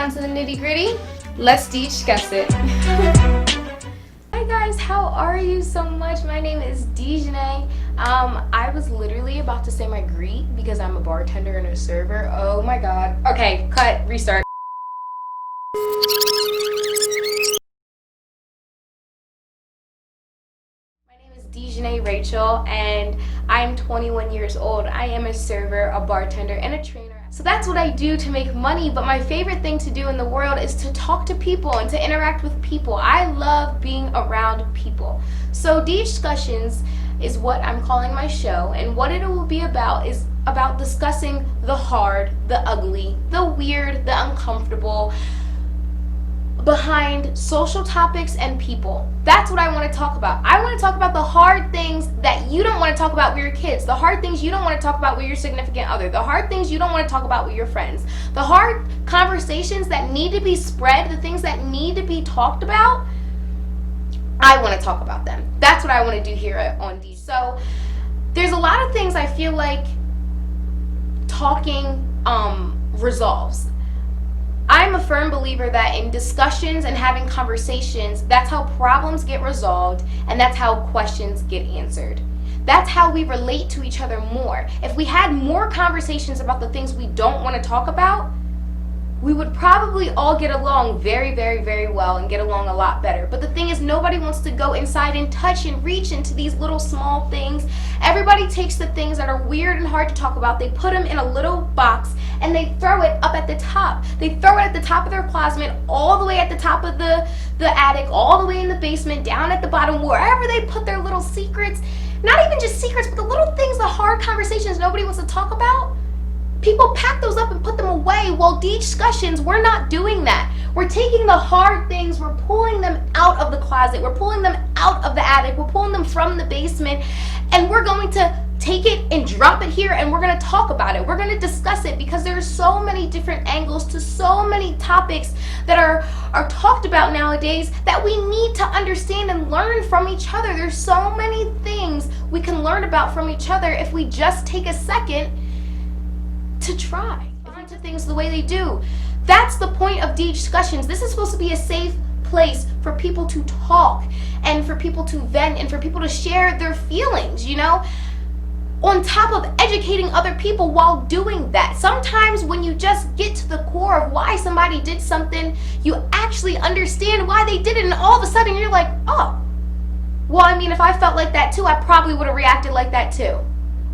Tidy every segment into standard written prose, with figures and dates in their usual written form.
down to the nitty-gritty. Let's discuss it. Hi guys, how are you so much? My name is DeJ'scussions. I was literally about to say my greet because I'm a bartender and a server. Oh my god. Okay, cut, restart. My name is DeJ'scussions Rachel and I'm 21 years old. I am a server, a bartender, and a trainer. So that's what I do to make money, but my favorite thing to do in the world is to talk to people and to interact with people. I love being around people. So DeJ'scussions is what I'm calling my show, and what it will be about is about discussing the hard, the ugly, the weird, the uncomfortable behind social topics and people. That's what I want to talk about. I want to talk about the hard things that you don't want to talk about with your kids, the hard things you don't want to talk about with your significant other, the hard things you don't want to talk about with your friends, the hard conversations that need to be spread, the things that need to be talked about. I want to talk about them. That's what I want to do here on D. So there's a lot of things I feel like talking resolves. I'm a firm believer that in discussions and having conversations, that's how problems get resolved and that's how questions get answered. That's how we relate to each other more. If we had more conversations about the things we don't want to talk about, we would probably all get along very, very, very well and get along a lot better. But the thing is, nobody wants to go inside and touch and reach into these little small things. Everybody takes the things that are weird and hard to talk about, they put them in a little box and they throw it up at the top. They throw it at the top of their closet, all the way at the top of the attic, all the way in the basement, down at the bottom, wherever they put their little secrets. Not even just secrets, but the little things, the hard conversations nobody wants to talk about. People pack those up and put them away. Well, DeJ'scussions, we're not doing that. We're taking the hard things, we're pulling them out of the closet, we're pulling them out of the attic, we're pulling them from the basement, and we're going to take it and drop it here and we're going to talk about it. We're going to discuss it because there's so many different angles to so many topics that are talked about nowadays that we need to understand and learn from each other. There's so many things we can learn about from each other if we just take a second to try into things the way they do. That's the point of DeJ'scussions. This is supposed to be a safe place for people to talk and for people to vent and for people to share their feelings, you know, on top of educating other people while doing that. Sometimes when you just get to the core of why somebody did something, you actually understand why they did it, and all of a sudden you're like, oh, well, I mean, if I felt like that too, I probably would have reacted like that too.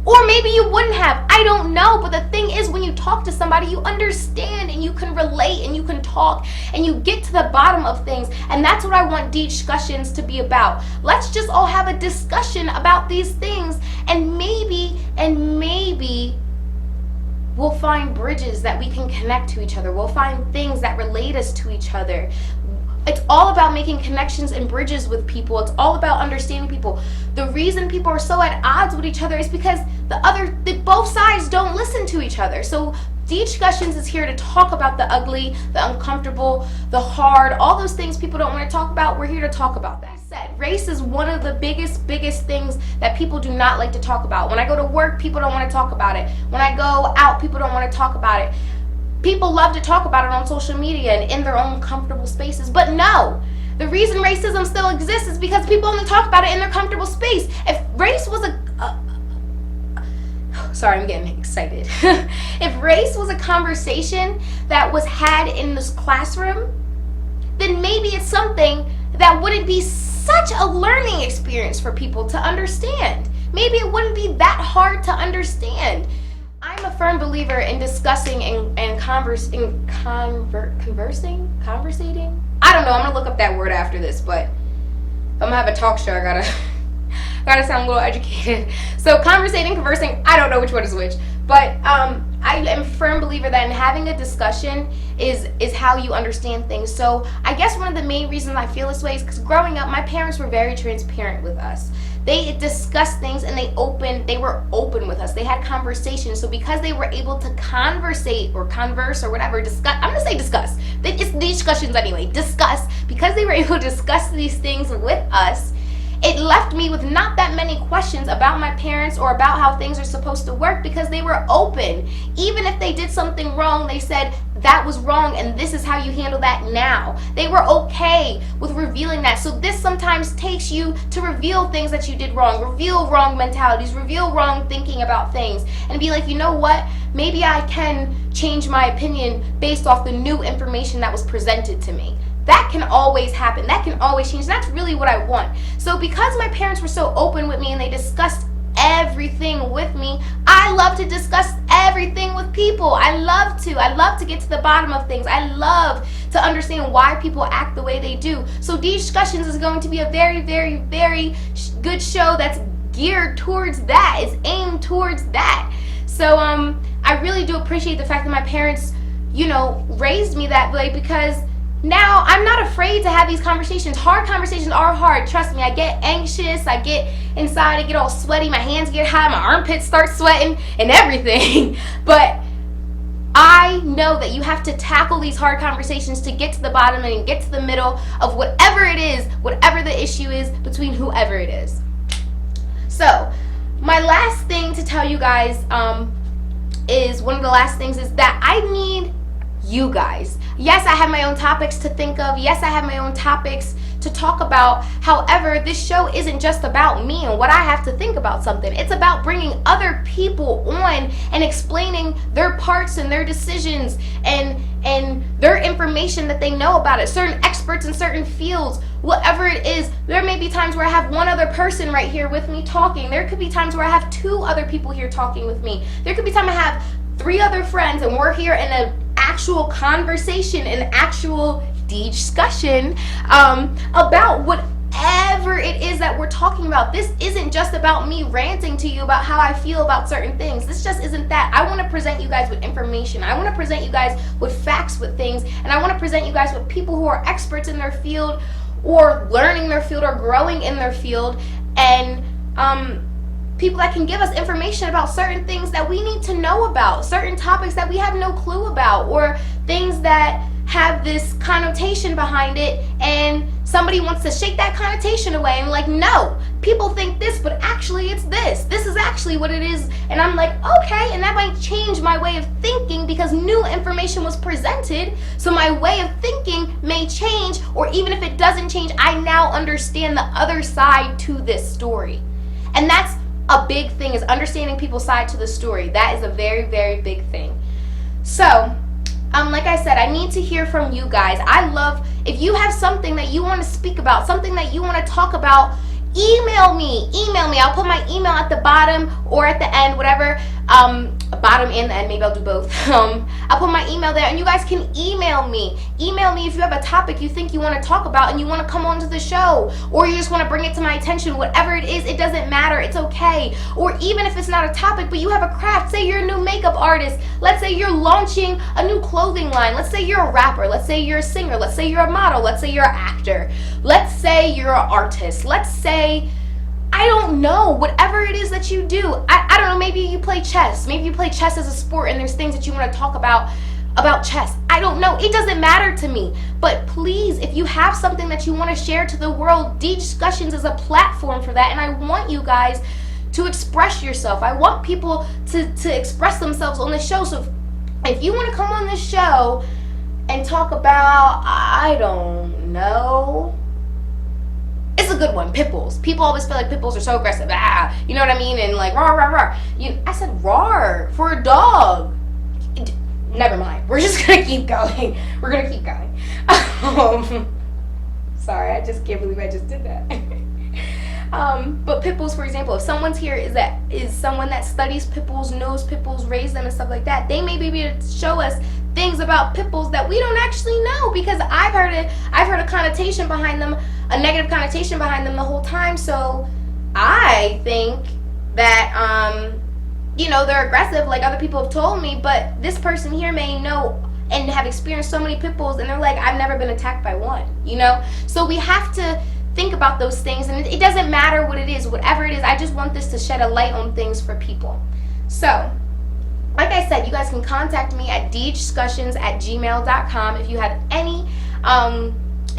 Or maybe you wouldn't have. I don't know. But the thing is, when you talk to somebody, you understand and you can relate and you can talk and you get to the bottom of things. And that's what I want DeJ'scussions to be about. Let's just all have a discussion about these things, and maybe we'll find bridges that we can connect to each other. We'll find things that relate us to each other. It's all about making connections and bridges with people. It's all about understanding people. The reason people are so at odds with each other is because both sides don't listen to each other. So DeJ'scussions is here to talk about the ugly, the uncomfortable, the hard, all those things people don't want to talk about. We're here to talk about that. Race is one of the biggest things that people do not like to talk about. When I go to work, people don't want to talk about it. When I go out, people don't want to talk about it. People love to talk about it on social media and in their own comfortable spaces, but no. The reason racism still exists is because people only talk about it in their comfortable space. If race was sorry, I'm getting excited. If race was a conversation that was had in this classroom, then maybe it's something that wouldn't be such a learning experience for people to understand. Maybe it wouldn't be that hard to understand. I'm a firm believer in discussing and conversating. I don't know, I'm gonna look up that word after this, but I'm gonna have a talk show. I gotta sound a little educated. So conversating, conversing, I don't know which one is which, but I am a firm believer that in having a discussion is how you understand things. So I guess one of the main reasons I feel this way is because growing up, my parents were very transparent with us. They discussed things and they were open with us. They had conversations. So because they were able to conversate or converse or whatever, I'm gonna say discuss. It's DeJ'scussions anyway. Discuss. Because they were able to discuss these things with us, it left left me with not that many questions about my parents or about how things are supposed to work, because they were open. Even if they did something wrong, they said, that was wrong and this is how you handle that now. They were okay with revealing that. So this sometimes takes you to reveal things that you did wrong, reveal wrong mentalities, reveal wrong thinking about things, and be like, you know what? Maybe I can change my opinion based off the new information that was presented to me. That can always happen. That can always change. That's really what I want. So because my parents were so open with me and they discussed everything with me, I love to discuss everything with people. I love to get to the bottom of things. I love to understand why people act the way they do. So DeJ'scussions is going to be a very, very, very good show that's geared towards that. It's aimed towards that. So I really do appreciate the fact that my parents, raised me that way, because now I'm not afraid to have these conversations. Hard conversations are hard. Trust me, I get anxious, I get inside, I get all sweaty, my hands get hot, my armpits start sweating and everything. But I know that you have to tackle these hard conversations to get to the bottom and get to the middle of whatever it is, whatever the issue is between whoever it is. So my last thing to tell you guys is that I need you guys. Yes, I have my own topics to think of. Yes, I have my own topics to talk about. However, this show isn't just about me and what I have to think about something. It's about bringing other people on and explaining their parts and their decisions and their information that they know about it. Certain experts in certain fields, whatever it is. There may be times where I have one other person right here with me talking. There could be times where I have 2 other people here talking with me. There could be time I have 3 other friends and we're here in an actual conversation, an actual DeJ'scussion about whatever it is that we're talking about. This isn't just about me ranting to you about how I feel about certain things. This just isn't that. I want to present you guys with information. I want to present you guys with facts, with things, and I want to present you guys with people who are experts in their field or learning their field or growing in their field, and people that can give us information about certain things that we need to know about, certain topics that we have no clue about, or things that have this connotation behind it and somebody wants to shake that connotation away and like, no, people think this, but actually it's this. This is actually what it is. And I'm like, okay, and that might change my way of thinking because new information was presented. So my way of thinking may change, or even if it doesn't change, I now understand the other side to this story. And that's a big thing, is understanding people's side to the story. That is a very, very big thing. So, like I said, I need to hear from you guys. I love, if you have something that you want to speak about, something that you want to talk about, email me. I'll put my email at the bottom or at the end, whatever. Bottom and the end, maybe I'll do both. I'll put my email there and you guys can email me. Email me if you have a topic you think you want to talk about and you want to come onto the show, or you just want to bring it to my attention. Whatever it is, it doesn't matter. It's okay. Or even if it's not a topic, but you have a craft. Say you're a new makeup artist. Let's say you're launching a new clothing line. Let's say you're a rapper. Let's say you're a singer. Let's say you're a model. Let's say you're an actor. Let's say you're an artist. Let's say, I don't know, whatever it is that you do. I don't know, maybe you play chess. Maybe you play chess as a sport and there's things that you want to talk about chess. I don't know. It doesn't matter to me. But please, if you have something that you want to share to the world, DeJ'scussions is a platform for that. And I want you guys to express yourself. I want people to express themselves on this show. So if you want to come on this show and talk about, I don't know, it's a good one, pit bulls. People always feel like pit bulls are so aggressive. You know what I mean? And like, rawr, rawr, rawr. I said rawr for a dog. Never mind. We're just going to keep going. We're going to keep going. Sorry, I just can't believe I just did that. But pit bulls, for example, if someone's here is someone that studies pit bulls, knows pit bulls, raised them and stuff like that, they may be able to show us things about pit bulls that we don't actually know, because I've heard a connotation behind them, a negative connotation behind them the whole time. So I think that they're aggressive like other people have told me, but this person here may know and have experienced so many pit bulls and they're like, I've never been attacked by one, So we have to think about those things, and it doesn't matter what it is, whatever it is. I just want this to shed a light on things for people. So like I said, you guys can contact me at DeJ'scussions@gmail.com if you have any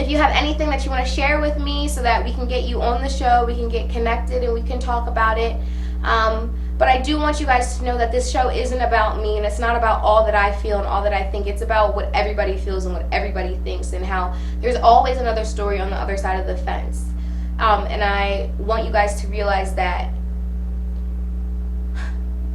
If you have anything that you want to share with me so that we can get you on the show, we can get connected and we can talk about it. But I do want you guys to know that this show isn't about me, and it's not about all that I feel and all that I think. It's about what everybody feels and what everybody thinks, and how there's always another story on the other side of the fence. And I want you guys to realize that,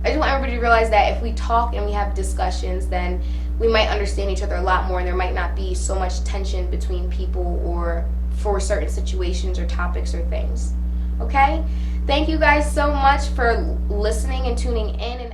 I just want everybody to realize that if we talk and we have discussions, then we might understand each other a lot more, and there might not be so much tension between people or for certain situations or topics or things. Okay? Thank you guys so much for listening and tuning in, and